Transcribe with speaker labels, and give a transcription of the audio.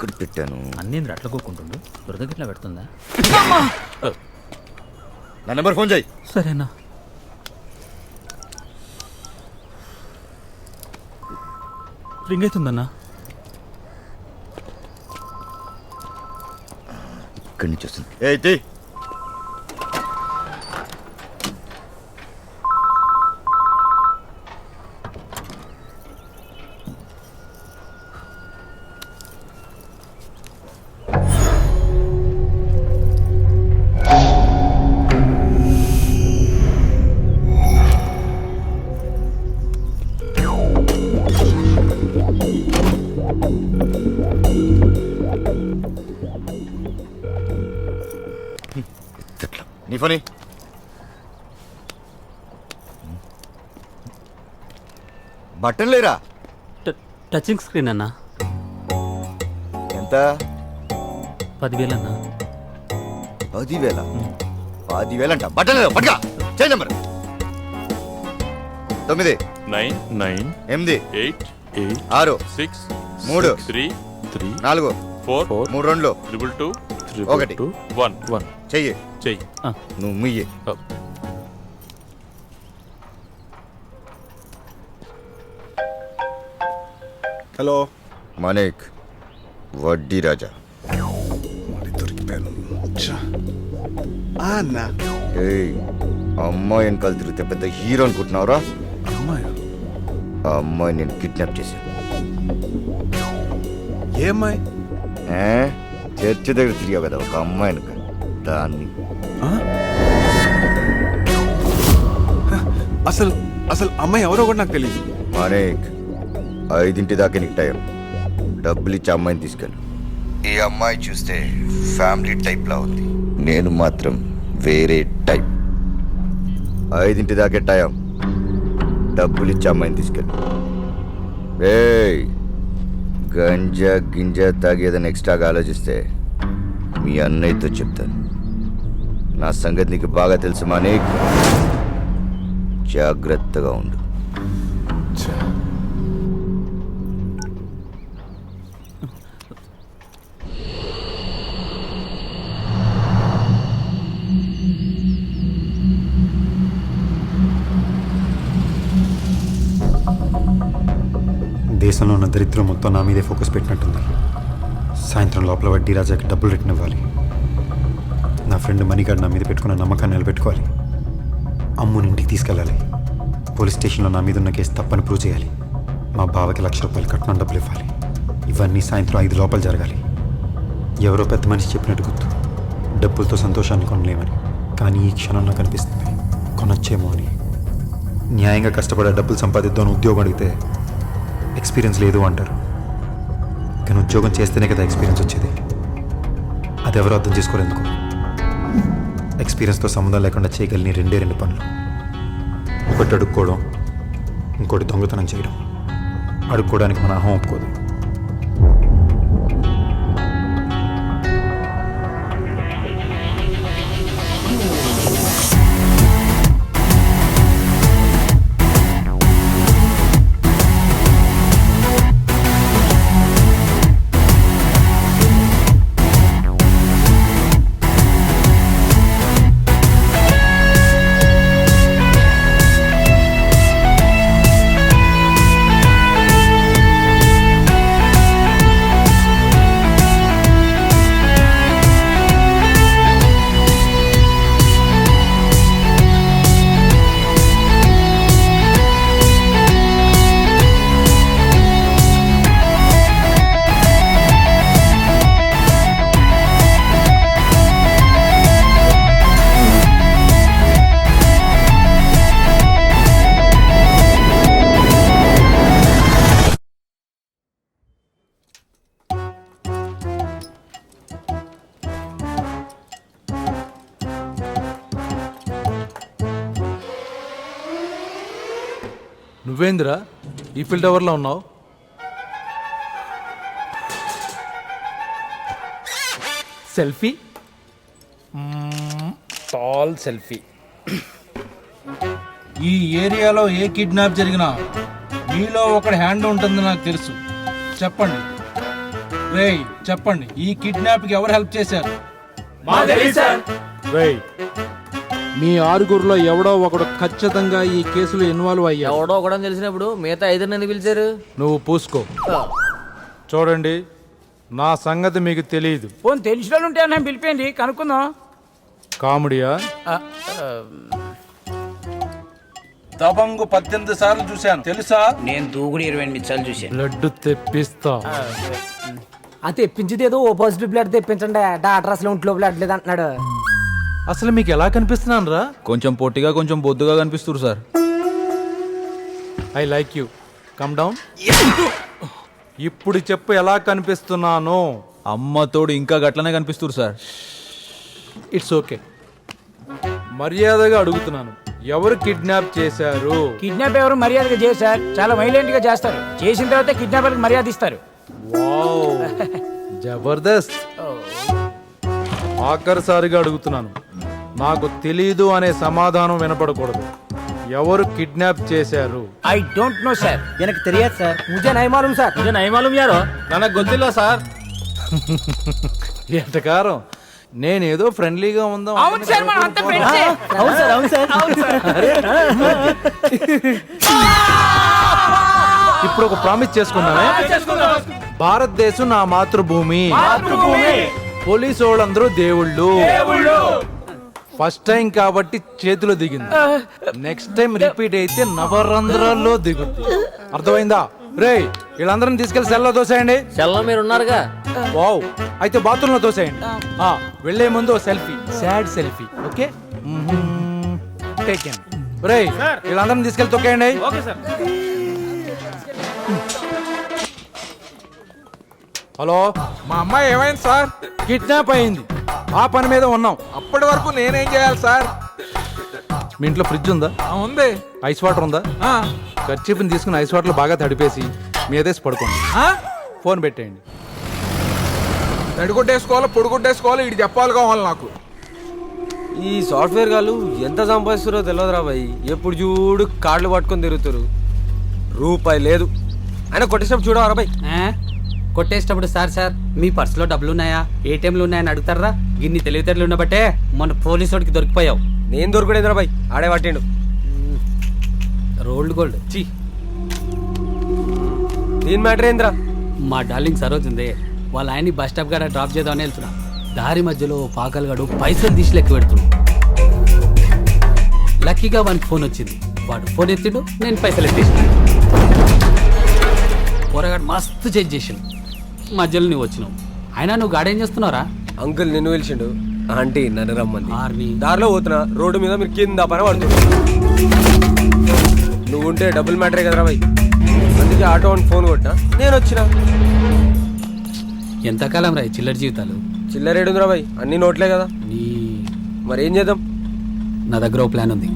Speaker 1: ఎక్కడ పెట్టాను?
Speaker 2: అన్నీ అట్లా కోకుంటుండు దురదగిట్లా పెడుతుందా?
Speaker 1: నా నెంబర్ ఫోన్ చేయి.
Speaker 2: సరేనా? రింగ్ అవుతుందన్నా.
Speaker 1: ఇక్కడి నుంచి వస్తుంది. అయితే నీ ఫోన్ బటన్ లేరా?
Speaker 2: టచింగ్ స్క్రీన్ అన్నా.
Speaker 1: ఎంత?
Speaker 2: 10,000 అన్నా.
Speaker 1: 10,000? 10,000 అంట. బటన్ లేదా? పట్టుగా చేయి. నెంబర్ 9
Speaker 3: 9 9
Speaker 1: 8
Speaker 3: 8 8
Speaker 1: 6
Speaker 3: 6
Speaker 1: 3
Speaker 3: 3 3
Speaker 1: 4
Speaker 3: 4
Speaker 1: 3 2
Speaker 3: 2
Speaker 1: ఒకటి
Speaker 3: 1 1
Speaker 1: చెయ్యి.
Speaker 3: చెయ్యి.
Speaker 1: నువ్వు ముయ్యి.
Speaker 4: హలో
Speaker 1: మనీక్ వడ్డీ రాజా.
Speaker 4: దొరికిపోయాను. అన్నా
Speaker 1: ఏయ్, అమ్మాయి వెనకాల తిరిగితే పెద్ద హీరో అనుకుంటున్నావురా?
Speaker 4: అమ్మాయి
Speaker 1: ఆ అమ్మాయి నేను కిడ్నాప్ చేశాను.
Speaker 4: ఏ అమ్మాయి?
Speaker 1: చర్చి దగ్గర తిరిగావు కదా ఒక అమ్మాయి వెనక, దాన్ని.
Speaker 4: అసలు అసలు అమ్మాయి ఎవరో కూడా నాకు తెలియదు.
Speaker 1: మనీక్ 5 దాకా నీకు టైం. డబ్బులు ఇచ్చి అమ్మాయిని తీసుకెళ్ళు. ఈ అమ్మాయి చూస్తే ఫ్యామిలీ టైప్లా ఉంది, నేను మాత్రం వేరే టైప్. 5 దాకే టైం. డబ్బులు ఇచ్చి అమ్మాయిని తీసుకెళ్ళు. ఏయ్, గంజా గింజా తాగి ఏదైనా ఎక్స్ట్రాగా ఆలోచిస్తే మీ అన్నయ్యతో చెప్తాను. నా సంగతి నీకు బాగా తెలుసు మనీక్, జాగ్రత్తగా ఉండు.
Speaker 5: దేశంలో ఉన్న దరిద్రం మొత్తం నా మీదే ఫోకస్ పెట్టినట్టుంది. సాయంత్రం లోపల వడ్డీ రాజాకి డబ్బులు రిటర్న్ ఇవ్వాలి. నా ఫ్రెండ్ మణిగాడు నా మీద పెట్టుకున్న నమ్మకాన్ని నిలబెట్టుకోవాలి. అమ్ముని ఇంటికి తీసుకెళ్ళాలి. పోలీస్ స్టేషన్లో నా మీద ఉన్న కేసు తప్పని ప్రూవ్ చేయాలి. మా బావకి ₹1,00,000 కట్నం డబ్బులు ఇవ్వాలి. ఇవన్నీ సాయంత్రం 5 లోపల జరగాలి. ఎవరో పెద్ద మనిషి చెప్పినట్టు గుర్తు, డబ్బులతో సంతోషాన్ని కొనలేమని. కానీ ఈ క్షణం నాకు అనిపిస్తుంది కొనొచ్చేమో అని. న్యాయంగా కష్టపడే డబ్బులు సంపాదిద్దామని ఉద్యోగం అడిగితే ఎక్స్పీరియన్స్ లేదు అంటారు. కానీ ఉద్యోగం చేస్తేనే కదా ఎక్స్పీరియన్స్ వచ్చేది. అది ఎవరు అర్థం చేసుకోరు ఎందుకు. ఎక్స్పీరియన్స్తో సంబంధం లేకుండా చేయగలిగిన 2 పనులు. ఒకటి అడుక్కోవడం, ఇంకోటి దొంగతనం చేయడం. అడుక్కోవడానికి మన అహం ఒప్పుకోదు.
Speaker 6: నువ్వేందిరా ఈఫిల్ టవర్లో ఉన్నావు? Selfie, tall selfie.
Speaker 7: ఈ ఏరియాలో ఏ కిడ్నాప్ జరిగినా మీలో ఒకటి హ్యాండ్ ఉంటుంది నాకు తెలుసు. చెప్పండి.
Speaker 6: రేయ్ చెప్పండి, ఈ కిడ్నాప్ కి ఎవరు హెల్ప్ చేశారు? రేయ్, మీ ఆరుగురులో ఎవడో ఒకడు ఖచ్చితంగా ఈ కేసులో ఇన్వాల్వ్ అయ్యాడు.
Speaker 7: ఎవడో ఒకడం తెలిసినప్పుడు మిగతా 5 ఎందుకు పిలిచారు?
Speaker 6: నువ్వు పూసుకో. చూడండి, నా సంగతి మీకు తెలియదు.
Speaker 8: పోనీ తెలిసిన వాళ్ళు ఉంటే నేను పిలిపేయండి, కనుక్కుందాం.
Speaker 6: కామెడీయా? దబంగు 18 సార్లు చూశాను తెలుసా?
Speaker 8: నేను దూకుడు 28 సార్లు చూశాను.
Speaker 6: బ్లడ్ తెప్పిస్తా.
Speaker 8: అది తెప్పించేది ఏదో ఓ పాజిటివ్ బ్లడ్ తెప్పించండి, డాక్టర్ అసలు ఒంట్లో బ్లడ్ లేదు అంటున్నాడు.
Speaker 6: అసలు మీకు ఎలా కనిపిస్తున్నాను రా?
Speaker 9: కొంచెం పొట్టిగా కొంచెం బొద్దుగా కనిపిస్తారు sir.
Speaker 6: I like you. Come down. ఇప్పుడు చెప్పు ఎలా కనిపిస్తున్నాను?
Speaker 9: అమ్మతోడు ఇంకా గట్లనే కనిపిస్తారు సార్.
Speaker 6: It's okay. మర్యాదగా అడుగుతున్నాను, ఎవరు కిడ్నాప్ చేశారు?
Speaker 8: కిడ్నాప్ ఎవరు మర్యాదగా చేశారు, చాలా వైలెంట్ గా చేస్తారు. చేసిన తర్వాత కిడ్నాపర్కి మర్యాద ఇస్తారు.
Speaker 6: వావ్, జబర్దస్త్. ఆఖరిసారిగా అడుగుతున్నాను, నాకు తెలీదు అనే సమాధానం వినపడకూడదు. ఎవరు కిడ్నాప్ చేశారు?
Speaker 8: I don't know sir.
Speaker 2: వెనక్కి తెలియదు సార్.
Speaker 8: ముజే నై మాలూమ్ సార్.
Speaker 2: ఇదే నయమాలం యారో.
Speaker 6: నాకు గొత్తిల్లా సార్. ఎంతకారం నేనేదో ఫ్రెండ్లీగా ఉందాం.
Speaker 8: అవును సార్, మనం అంతా ఫ్రెండ్సే.
Speaker 2: అవును సార్, అవును సార్, అవును సార్.
Speaker 6: ఇప్పుడు ఒక ప్రామిస్ చేసుకుందామే. భారతదేశం నా మాతృభూమి. పోలీసు వాళ్ళందరూ దేవుళ్ళు. ఫస్ట్ టైం కాబట్టి చేతిలో దిగింది. నెక్స్ట్ టైం రిపీట్ అయితే నవరంధ్రాల్లో దిగుద్ది. అర్థమైందా? రేయ్, వీళ్ళందరిని తీసుకెళ్లి సెల్లో దోసేయండి.
Speaker 7: సెల్లో మీరు ఉన్నారుగా.
Speaker 6: వావ్, అయితే బాత్రూంలో దోసేయండి. వెళ్లే ముందు selfie, sad selfie. Okay, taken. రేయ్, వీళ్ళందరిని తీసుకెళ్లి తొక్కేయండి. హలో,
Speaker 4: మా అమ్మాయి ఏమైంది సార్?
Speaker 6: కిడ్నాప్ అయింది. ఆ పని మీద ఉన్నాం.
Speaker 4: అప్పటి వరకు నేనేం చేయాలి సార్?
Speaker 6: మీ ఇంట్లో ఫ్రిడ్జ్ ఉందా?
Speaker 4: ఉంది.
Speaker 6: ఐస్ వాటర్ ఉందా? కర్చీఫ్ని తీసుకుని ఐస్ వాటర్లో బాగా తడిపేసి మీదేసి పడుకోండి. ఫోన్ పెట్టేయండి.
Speaker 4: తడిగుడ్డేసుకోవాలో పొడిగుడ్డేసుకోవాలో ఇటు చెప్పాలి కావాలి నాకు.
Speaker 9: ఈ సాఫ్ట్వేర్ గాళ్ళు ఎంత సంపాదిస్తారో తెలియదురా బాయ్. ఎప్పుడు చూడు కార్డులు పట్టుకొని తిరుగుతారు. రూపాయి లేదు. అయినా కొట్టేసినప్పుడు చూడవరా బాయ్.
Speaker 2: కొట్టేసేటప్పుడు సార్ మీ పర్సులో డబ్బులు ఉన్నాయా, ఏటీఎంలు ఉన్నాయని అడుగుతారా? గిన్ని తెలివితేటలు ఉన్నబట్టే మన పోలీసు వాడికి దొరికిపోయావు.
Speaker 9: నేను దొరకడేంద్రా బాయ్, ఆడే పట్టిండు.
Speaker 2: Rolled gold. చీ,
Speaker 9: దీని మ్యాటర్ ఏంద్రా?
Speaker 2: మా డార్లింగ్ సరోజ్ ఉంది, వాళ్ళ ఆయన్ని బస్ స్టాప్ కాడ డ్రాప్ చేద్దామని వెళ్తున్నా. దారి మధ్యలో పాకలుగాడు పైసలు తీసి లెక్క పెడుతున్నా. లక్కీగా వానికి ఫోన్ వచ్చింది. వాడు ఫోన్ ఎత్తిడు, నేను పైసలు ఎత్తేసిన. పోరగాడు మస్తు చేంజ్ చేసిండు. మధ్యలో నువ్వు వచ్చినావు. అయినా నువ్వు గాడేం చేస్తున్నావురా?
Speaker 9: అంకుల్ నిన్ను పిలిచిండు, ఆంటీ నన్ను రమ్మంది.
Speaker 2: ఆర్ని
Speaker 9: దారిలో పోతున్నా, రోడ్డు మీద మీరు కింద పని పడుతుంది. నువ్వు ఉంటే డబుల్ మ్యాటరే కదరా బాయ్. అందుకే ఆటో అని ఫోన్ కొట్టినా, నేను వచ్చినా.
Speaker 2: ఎంతకాలం రా ఈ చిల్లర జీవితాలు?
Speaker 9: చిల్లరేడుందిరా బాయ్, అన్ని నోట్లే కదా.
Speaker 2: నీ
Speaker 9: మరి ఏం చేద్దాం?
Speaker 2: నా దగ్గర ఓ ప్లాన్ ఉంది.